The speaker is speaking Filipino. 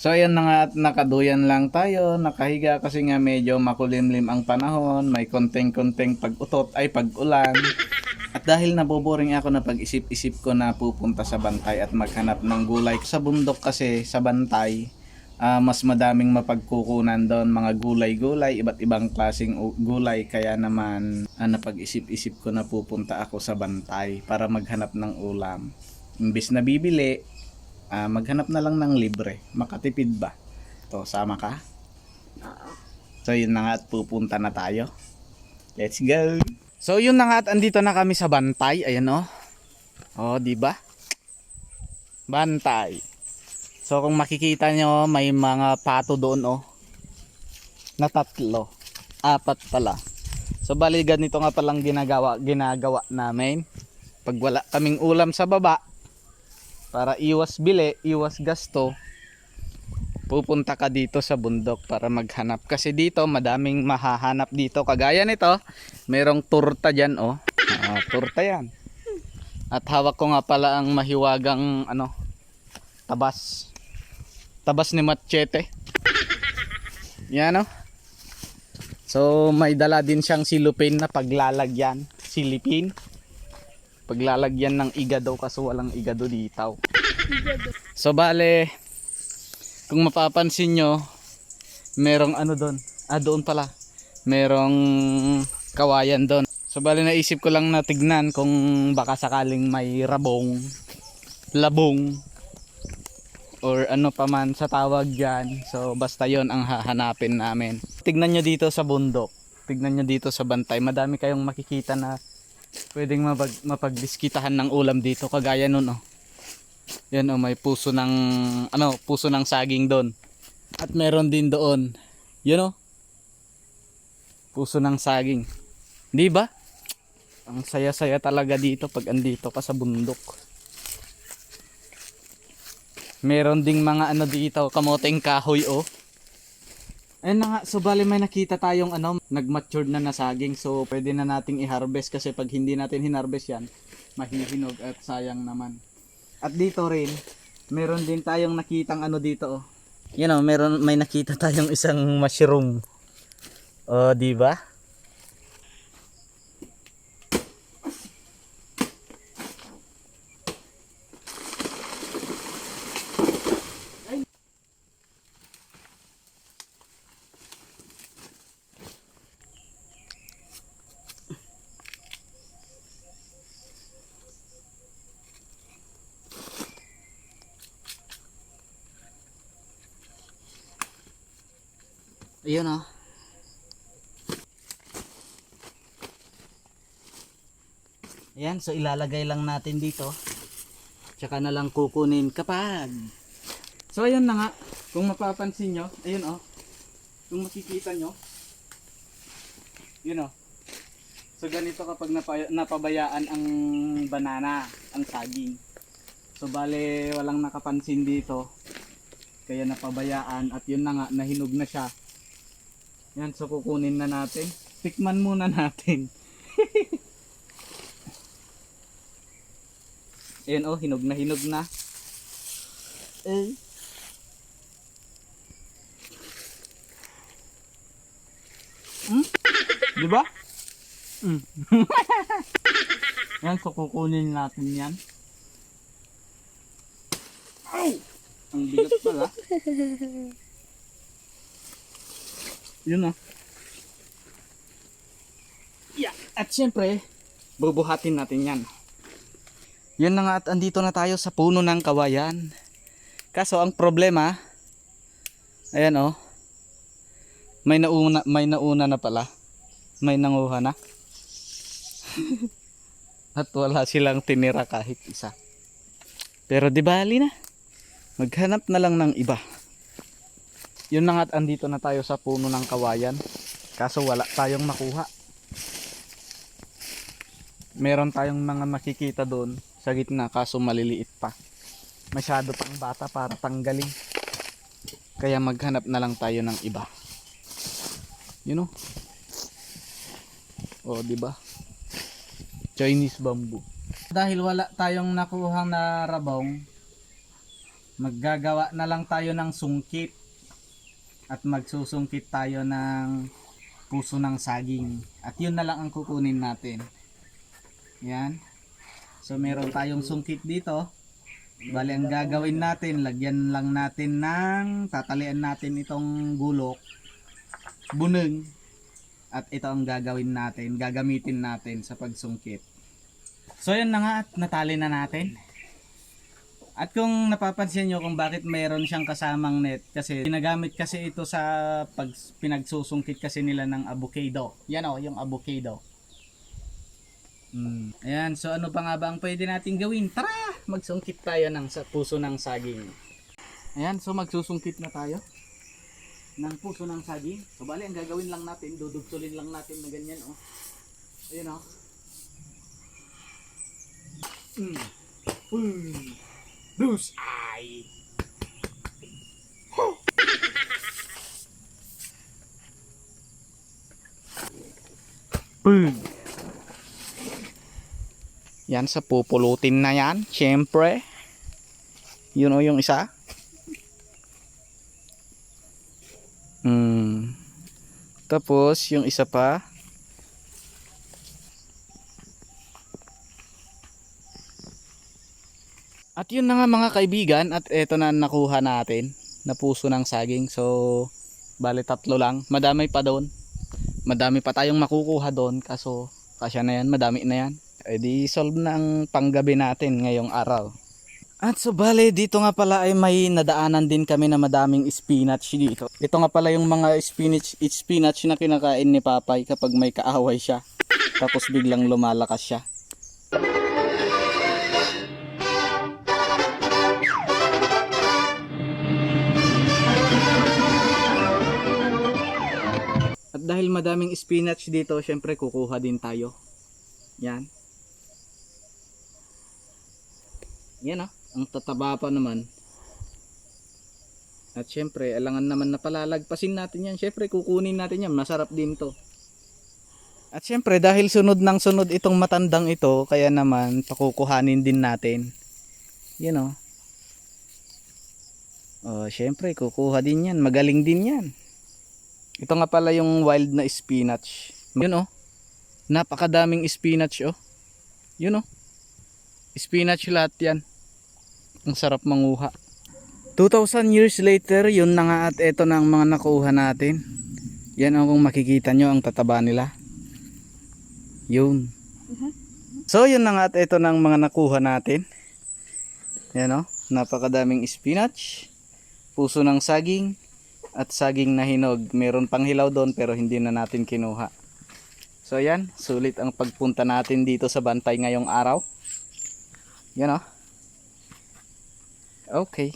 So ayan na nga at nakaduyan lang tayo, nakahiga kasi nga medyo makulimlim ang panahon, may konteng-konteng pag-utot ay pag-ulan. At dahil naboboring ako na pag-isip-isip ko na pupunta sa Bantay at maghanap ng gulay. Sa bundok kasi sa Bantay, mas madaming mapagkukunan doon, mga gulay-gulay, iba't ibang klaseng gulay. Kaya naman napag-isip-isip ko na pupunta ako sa Bantay para maghanap ng ulam. Imbis na bibili, maghanap na lang ng libre. Makatipid ba? To, sama ka? So yun na nga at pupunta na tayo. Let's go! So yun na nga at andito na kami sa Bantay. Ayan oh. Oh, di ba? Bantay. So kung makikita nyo, may mga pato doon oh. Na tatlo. Apat pala. So bali ganito nga palang ginagawa namin. Pag wala kaming ulam sa baba, para iwas bili, iwas gasto, pupunta ka dito sa bundok para maghanap. Kasi dito madaming mahahanap dito. Kagaya nito, merong turta dyan oh. Turta yan. At hawak ko nga pala ang mahiwagang tabas. Tabas ni Machete. Yan oh. So may dala din siyang silupin na paglalagyan. Silipin. Paglalagyan ng igado kasi walang igado dito. So bale, kung mapapansin nyo, merong doon. Doon pala. Merong kawayan doon. So bale naisip ko lang na tignan kung baka sakaling may rabong, labong, or ano pa man sa tawag dyan. So basta yon ang hahanapin namin. Tignan nyo dito sa bundok. Tignan nyo dito sa Bantay. Madami kayong makikita na pwedeng mapagdiskitahan ng ulam dito. Kagaya nun oh. Yan oh, may puso ng puso ng saging doon. At meron din doon. Yun oh. Puso ng saging. Di ba? Ang saya-saya talaga dito pag andito ka sa bundok. Meron ding mga dito, kamoteng kahoy oh. Ayun na nga, so bali may nakita tayong nag-matured na saging. So pwede na nating i-harvest kasi pag hindi natin hinarvest yan, mahihinog at sayang naman. At dito rin, meron din tayong nakitang dito oh. Yan oh, may nakita tayong isang mushroom. Oh, di ba? Ayun oh. Ayan, so ilalagay lang natin dito. Tsaka na lang kukunin kapag. So ayun na nga, kung mapapansin nyo, ayun oh. Kung makikita nyo, yun oh. So ganito kapag napabayaan ang banana, ang saging. So bale walang nakapansin dito. Kaya napabayaan at yun na nga, nahinog na siya. Yan, so kukunin na natin. Tikman muna natin. Ayan oh, hinog na hinog na. Di ba? Yan, so kukunin natin yan. Ow! Ang bigat pala. Yun oh. Yeah. At syempre, bubuhatin natin yan. Yun na nga at andito na tayo sa puno ng kawayan. Kaso ang problema, ayan oh. May nauna na pala. May nanguha na. At wala silang tinira kahit isa. Pero di bali na. Maghanap na lang ng iba. Yun na nga at andito na tayo sa puno ng kawayan. Kaso wala tayong makuha. Meron tayong mga makikita doon sa gitna kaso maliliit pa. Masyado pang bata para tanggalin. Kaya maghanap na lang tayo ng iba. You know? Oh, di ba? Chinese bamboo. Dahil wala tayong nakuhang na rabong, Maggagawa na lang tayo ng sungkit at magsusungkit tayo ng puso ng saging. At yun na lang ang kukunin natin. Yan. So meron tayong sungkit dito. Bali ang gagawin natin, lagyan lang natin ng, tatalian natin itong gulok, buneng. At ito ang gagawin natin, gagamitin natin sa pagsungkit. So yan na nga at natali na natin. At kung napapansin nyo kung bakit mayroon siyang kasamang net, kasi ginagamit kasi ito sa pinagsusungkit kasi nila ng avocado. Yan o, yung avocado. Ayan, so ano pa nga ba ang pwede natin gawin? Tara, magsungkit tayo ng sa puso ng saging. Ayan, so magsusungkit na tayo ng puso ng saging. So bali, ang gagawin lang natin, dudugtulin lang natin na ganyan o. Ayan o. Bruce eye. Boom. Yan sa pupulutin na yan, syempre. Yun o yung isa. Tapos yung isa pa. At yun na nga mga kaibigan, at eto na nakuha natin na puso ng saging. So bali 3 lang, madami pa doon. Madami pa tayong makukuha doon, kaso kasya na yan, madami na yan. E di solve na ang panggabi natin ngayong araw. At so bali dito nga pala ay may nadaanan din kami na madaming spinach dito. Ito nga pala yung mga spinach na kinakain ni Papay kapag may kaaway siya. Tapos biglang lumalakas siya. At dahil madaming spinach dito, syempre kukuha din tayo. Yan. Yan o, ang tataba pa naman. At syempre, alangan naman na palalagpasin natin yan. Syempre, kukunin natin yan. Masarap din to. At syempre, dahil sunod ng sunod itong matandang ito, kaya naman, pakukuhanin din natin. Yan o. Oh, syempre, kukuha din yan. Magaling din yan. Ito nga pala yung wild na spinach. Yun o. Napakadaming spinach o. Yun o. Spinach lahat yan. Ang sarap manguha. 2,000 years later, yun na nga at eto na ang mga nakuha natin. Yan ang kung makikita nyo ang tataba nila. Yun. So yun na nga at eto na ang mga nakuha natin. Yan o. Napakadaming spinach. Puso ng saging. At saging na hinog. Meron pang hilaw doon pero hindi na natin kinuha. So yan. Sulit ang pagpunta natin dito sa Bantay ngayong araw. Yan o. Okay.